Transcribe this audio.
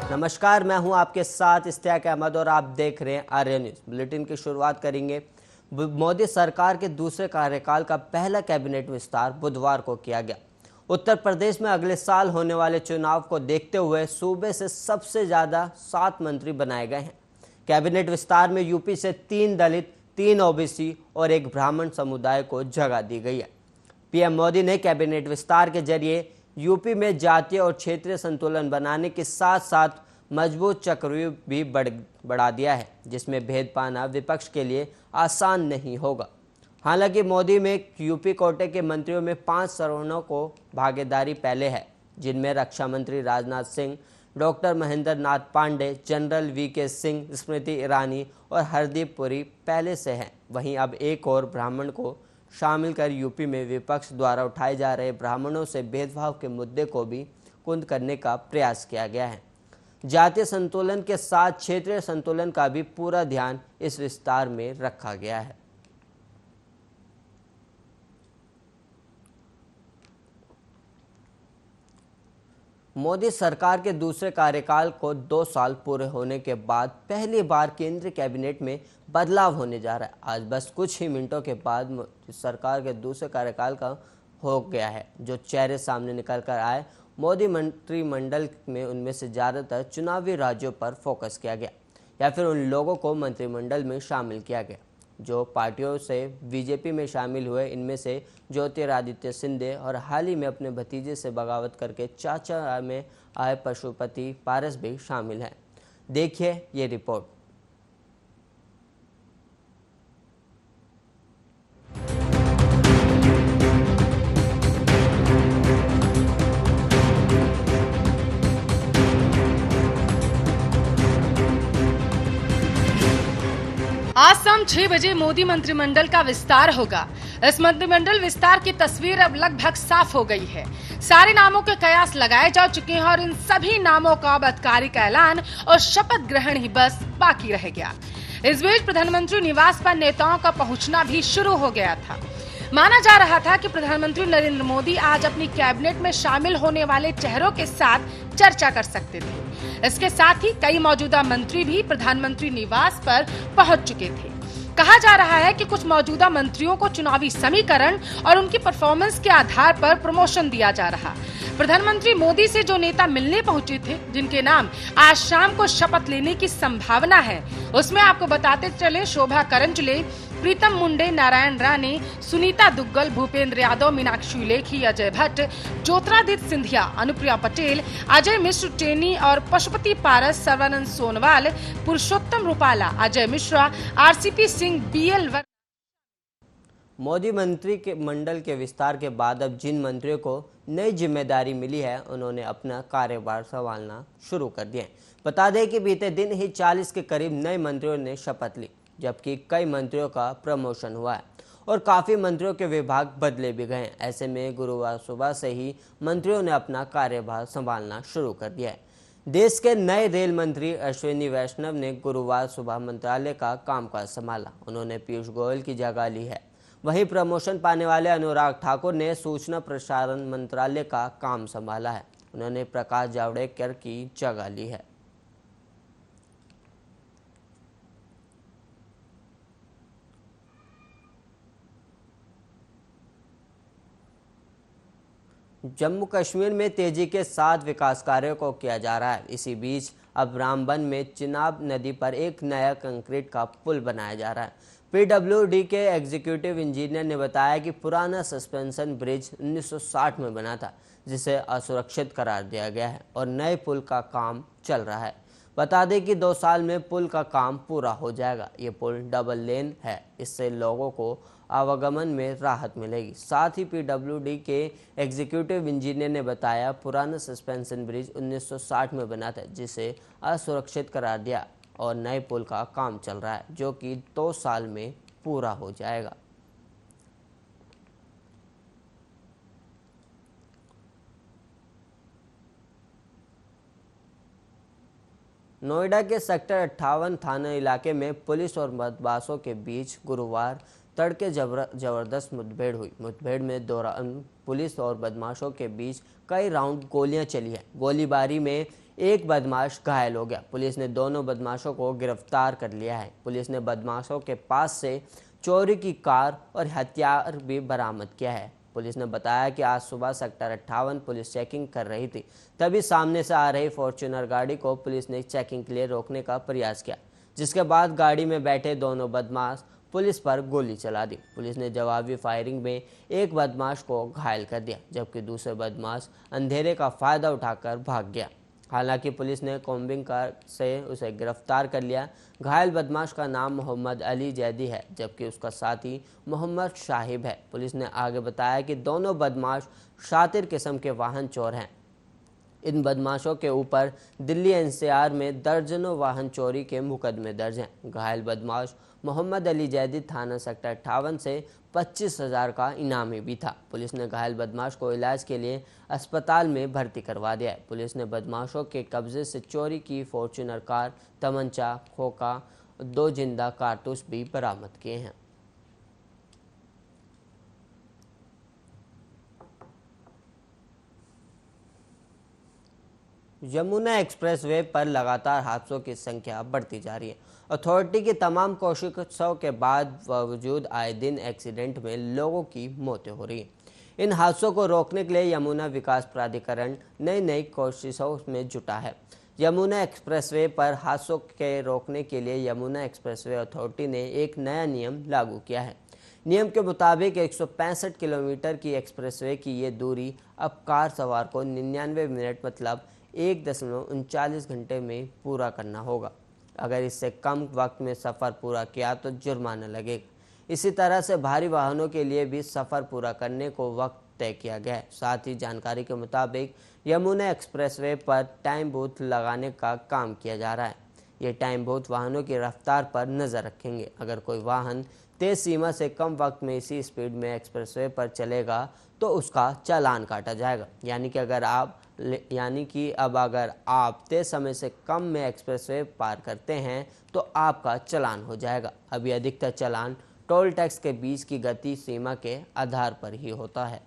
नमस्कार, मैं हूं आपके साथ इश्तियाक अहमद और आप देख रहे हैं आर्य न्यूज। बुलेटिन की शुरुआत करेंगे। मोदी सरकार के दूसरे कार्यकाल का पहला कैबिनेट विस्तार बुधवार को किया गया। उत्तर प्रदेश में अगले साल होने वाले चुनाव को देखते हुए सूबे से सबसे ज्यादा 7 मंत्री बनाए गए हैं। कैबिनेट विस्तार में यूपी से 3 दलित, 3 ओबीसी और 1 ब्राह्मण समुदाय को जगह दी गई है। पीएम मोदी ने कैबिनेट विस्तार के जरिए यूपी में जातीय और क्षेत्रीय संतुलन बनाने के साथ साथ मजबूत चक्रव्यूह भी बढ़ा दिया है, जिसमें भेद पाना विपक्ष के लिए आसान नहीं होगा। हालांकि मोदी में यूपी कोटे के मंत्रियों में 5 सवर्णों को भागीदारी पहले है, जिनमें रक्षा मंत्री Rajnath Singh, doctor Mahendra Nath Pandey, general VK Singh, Smriti Irani और हरदीप पुरी पहले से हैं। वहीं अब एक और ब्राह्मण को शामिल कर यूपी में विपक्ष द्वारा उठाए जा रहे ब्राह्मणों से भेदभाव के मुद्दे को भी कुंद करने का प्रयास किया गया है। जातीय संतुलन के साथ क्षेत्रीय संतुलन का भी पूरा ध्यान इस विस्तार में रखा गया है। मोदी सरकार के दूसरे कार्यकाल को 2 साल पूरे होने के बाद पहली बार केंद्रीय कैबिनेट में बदलाव होने जा रहा है। आज बस कुछ ही मिनटों के बाद सरकार के दूसरे कार्यकाल का हो गया है। जो चेहरे सामने निकल कर आए मोदी मंत्रिमंडल में, उनमें से ज़्यादातर चुनावी राज्यों पर फोकस किया गया या फिर उन लोगों को मंत्रिमंडल में शामिल किया गया जो पार्टियों से बीजेपी में शामिल हुए। इनमें से ज्योतिरादित्य सिंधिया और हाल ही में अपने भतीजे से बगावत करके चाचा में आए पशुपति पारस भी शामिल हैं। देखिए ये रिपोर्ट। आज शाम 6 बजे मोदी मंत्रिमंडल का विस्तार होगा। इस मंत्रिमंडल विस्तार की तस्वीर अब लगभग साफ हो गई है। सारे नामों के कयास लगाए जा चुके हैं और इन सभी नामों का आधिकारिक ऐलान और शपथ ग्रहण ही बस बाकी रह गया। इस बीच प्रधानमंत्री निवास पर नेताओं का पहुंचना भी शुरू हो गया था। माना जा रहा था कि प्रधानमंत्री नरेंद्र मोदी आज अपनी कैबिनेट में शामिल होने वाले चेहरों के साथ चर्चा कर सकते थे। इसके साथ ही कई मौजूदा मंत्री भी प्रधानमंत्री निवास पर पहुंच चुके थे। कहा जा रहा है कि कुछ मौजूदा मंत्रियों को चुनावी समीकरण और उनकी परफॉर्मेंस के आधार पर प्रमोशन दिया जा रहा। प्रधानमंत्री मोदी से जो नेता मिलने पहुंचे थे, जिनके नाम आज शाम को शपथ लेने की संभावना है, उसमें आपको बताते चले शोभा करंजले, प्रीतम मुंडे, नारायण राणे, सुनीता दुग्गल, भूपेंद्र यादव, मीनाक्षी लेखी, अजय भट्ट, ज्योतिरादित्य सिंधिया, अनुप्रिया पटेल, अजय मिश्र टेनी और पशुपति पारस, सर्वानंद सोनोवाल, पुरुषोत्तम रूपाला, अजय मिश्रा, आरसीपी सिंह, बीएल। मोदी मंत्री के मंडल के विस्तार के बाद अब जिन मंत्रियों को नई जिम्मेदारी मिली है, उन्होंने अपना कार्यभार संभालना शुरू कर दिया है। बता दें कि बीते दिन ही 40 के करीब नए मंत्रियों ने शपथ ली, जबकि कई मंत्रियों का प्रमोशन हुआ है और काफ़ी मंत्रियों के विभाग बदले भी गए हैं। ऐसे में गुरुवार सुबह से ही मंत्रियों ने अपना कार्यभार संभालना शुरू कर दिया है। देश के नए रेल मंत्री अश्विनी वैष्णव ने गुरुवार सुबह मंत्रालय का कामकाज संभाला। उन्होंने पीयूष गोयल की जगह ली है। वहीं प्रमोशन पाने वाले अनुराग ठाकुर ने सूचना प्रसारण मंत्रालय का काम संभाला है। उन्होंने प्रकाश जावड़ेकर की जगह ली है। जम्मू कश्मीर में तेजी के साथ विकास कार्यों को किया जा रहा है। इसी बीच अब रामबन में चिनाब नदी पर एक नया कंक्रीट का पुल बनाया जा रहा है। पीडब्ल्यूडी के एग्जीक्यूटिव इंजीनियर ने बताया कि पुराना सस्पेंशन ब्रिज 1960 में बना था, जिसे असुरक्षित करार दिया गया है और नए पुल का काम चल रहा है। बता दें कि 2 साल में पुल का काम पूरा हो जाएगा। ये पुल डबल लेन है, इससे लोगों को आवागमन में राहत मिलेगी। साथ ही पीडब्ल्यूडी के एग्जीक्यूटिव इंजीनियर ने बताया, पुराना सस्पेंशन ब्रिज 1960 में बना था, जिसे असुरक्षित करार दिया और नए पुल का काम चल रहा है, जो कि 2 साल में पूरा हो जाएगा। नोएडा के सेक्टर 58 थाना इलाके में पुलिस और बदमाशों के बीच गुरुवार तड़के जबरदस्त मुठभेड़ हुई। मुठभेड़ में दौरान पुलिस और बदमाशों के बीच कई राउंड गोलियां चली हैं। गोलीबारी में एक बदमाश घायल हो गया। पुलिस ने दोनों बदमाशों को गिरफ्तार कर लिया है। पुलिस ने बदमाशों के पास से चोरी की कार और हथियार भी बरामद किया है। पुलिस ने बताया कि आज सुबह सेक्टर 58 पुलिस चेकिंग कर रही थी, तभी सामने से आ रही फॉर्च्यूनर गाड़ी को पुलिस ने चेकिंग के लिए रोकने का प्रयास किया, जिसके बाद गाड़ी में बैठे दोनों बदमाश पुलिस पर गोली चला दी। पुलिस ने जवाबी फायरिंग में एक बदमाश को घायल कर दिया, जबकि दूसरे बदमाश अंधेरे का फायदा उठाकर भाग गया। हालांकि पुलिस ने कॉम्बिंग कार से उसे गिरफ्तार कर लिया। घायल बदमाश का नाम मोहम्मद अली जैदी है, जबकि उसका साथी मोहम्मद शाहिब है। पुलिस ने आगे बताया कि दोनों बदमाश शातिर किस्म के वाहन चोर हैं। इन बदमाशों के ऊपर दिल्ली एनसीआर में दर्जनों वाहन चोरी के मुकदमे दर्ज हैं। घायल बदमाश मोहम्मद अली जैदी थाना सेक्टर 58 से 25,000 का इनामी भी था। पुलिस ने घायल बदमाश को इलाज के लिए अस्पताल में भर्ती करवा दिया है। पुलिस ने बदमाशों के कब्जे से चोरी की फॉर्च्यूनर कार, तमंचा, खोखा, 2 जिंदा कारतूस भी बरामद किए हैं। यमुना एक्सप्रेसवे पर लगातार हादसों की संख्या बढ़ती जा रही है। अथॉरिटी की तमाम कोशिशों के बावजूद आए दिन एक्सीडेंट में लोगों की मौतें हो रही हैं। इन हादसों को रोकने के लिए यमुना विकास प्राधिकरण नई कोशिशों में जुटा है। यमुना एक्सप्रेसवे पर हादसों के रोकने के लिए यमुना एक्सप्रेसवे अथॉरिटी ने एक नया नियम लागू किया है। नियम के मुताबिक 165 किलोमीटर की एक्सप्रेसवे की ये दूरी अब कार सवार को 99 मिनट मतलब 1.39 घंटे में पूरा करना होगा। अगर इससे कम वक्त में सफ़र पूरा किया तो जुर्माना लगेगा। इसी तरह से भारी वाहनों के लिए भी सफ़र पूरा करने को वक्त तय किया गया है। साथ ही जानकारी के मुताबिक यमुना एक्सप्रेसवे पर टाइम बूथ लगाने का काम किया जा रहा है। ये टाइम बूथ वाहनों की रफ्तार पर नज़र रखेंगे। अगर कोई वाहन तेज़ सीमा से कम वक्त में इसी स्पीड में एक्सप्रेसवे पर चलेगा तो उसका चालान काटा जाएगा। यानी कि अब अगर आप तय समय से कम में एक्सप्रेसवे पार करते हैं तो आपका चालान हो जाएगा। अभी अधिकतर चालान टोल टैक्स के बीच की गति सीमा के आधार पर ही होता है।